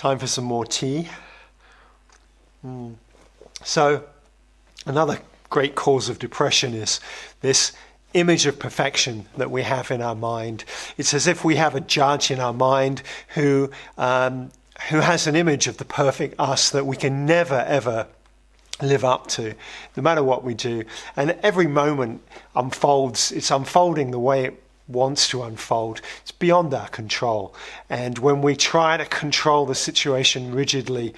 Time for some more tea. So another great cause of depression is this image of perfection that we have in our mind. It's as if we have a judge in our mind who has an image of the perfect us that we can never ever live up to, no matter what we do. And every moment it's unfolding the way it wants to unfold. It's beyond our control. And when we try to control the situation rigidly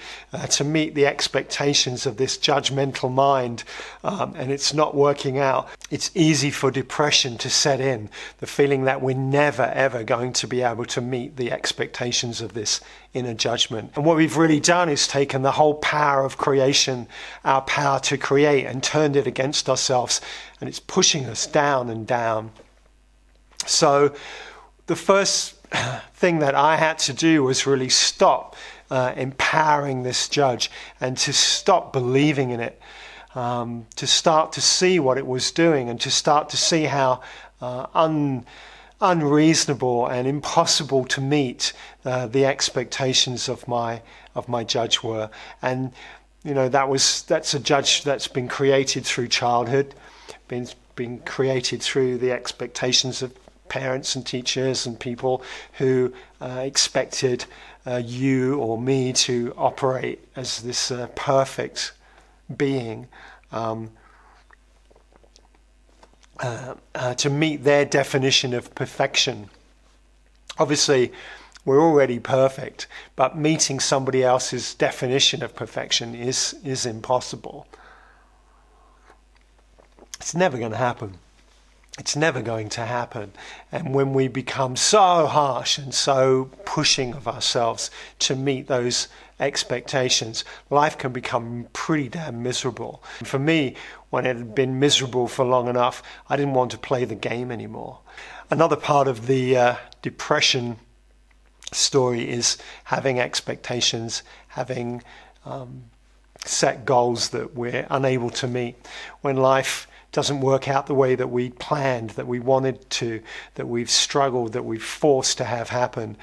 to meet the expectations of this judgmental mind, and it's not working out, it's easy for depression to set in, the feeling that we're never ever going to be able to meet the expectations of this inner judgment. And what we've really done is taken the whole power of creation, our power to create, and turned it against ourselves, and it's pushing us down and down. So the first thing that I had to do was really stop empowering this judge and to stop believing in it, to start to see what it was doing and to start to see how unreasonable and impossible to meet the expectations of my judge were. And that's a judge that's been created through childhood, been created through the expectations of parents and teachers and people who expected you or me to operate as this perfect being, to meet their definition of perfection. Obviously, we're already perfect, but meeting somebody else's definition of perfection is impossible. It's never going to happen. It's never going to happen. And when we become so harsh and so pushing of ourselves to meet those expectations, life can become pretty damn miserable. And for me, when it had been miserable for long enough, I didn't want to play the game anymore. Another part of the depression story is having expectations, having set goals that we're unable to meet. When life doesn't work out the way that we planned, that we wanted to, that we've struggled, that we've forced to have happen,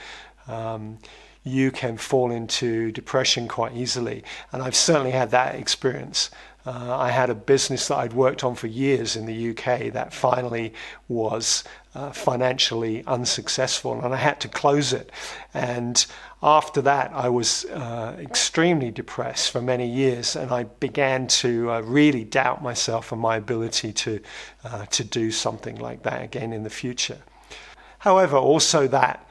you can fall into depression quite easily. And I've certainly had that experience. I had a business that I'd worked on for years in the UK that finally was financially unsuccessful, and I had to close it. And after that, I was extremely depressed for many years, and I began to really doubt myself and my ability to do something like that again in the future. However, also that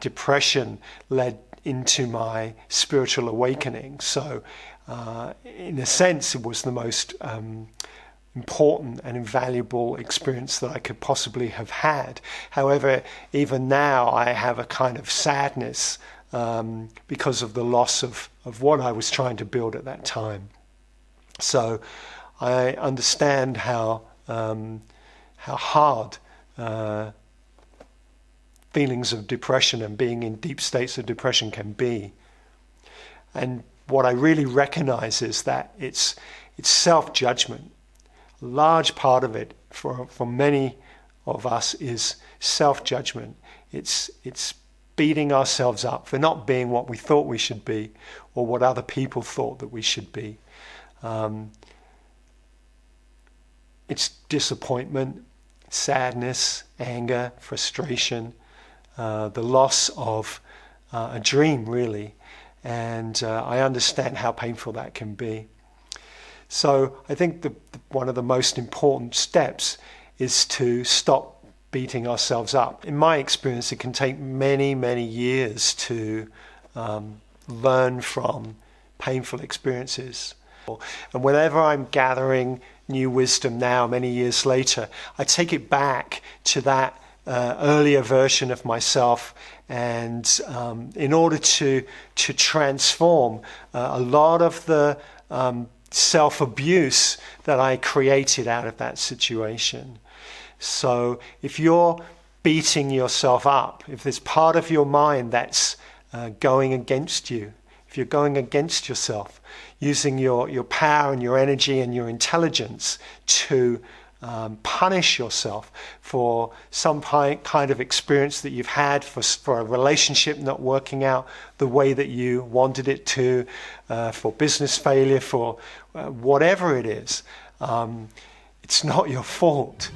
depression led into my spiritual awakening. So in a sense, it was the most important and invaluable experience that I could possibly have had. However, even now I have a kind of sadness because of the loss of what I was trying to build at that time. So I understand how hard feelings of depression and being in deep states of depression can be. And what I really recognize is that it's self-judgment. A large part of it for many of us is self-judgment. It's beating ourselves up for not being what we thought we should be or what other people thought that we should be. It's disappointment, sadness, anger, frustration, the loss of a dream, really. And I understand how painful that can be. So I think one of the most important steps is to stop beating ourselves up. In my experience, it can take many, many years to learn from painful experiences. And whenever I'm gathering new wisdom now, many years later, I take it back to that earlier version of myself, and in order to transform a lot of the self-abuse that I created out of that situation. So if you're beating yourself up, if there's part of your mind that's going against you, if you're going against yourself, using your power and your energy and your intelligence to punish yourself for some kind of experience that you've had, for a relationship not working out the way that you wanted it to, for business failure, for whatever it is. It's not your fault.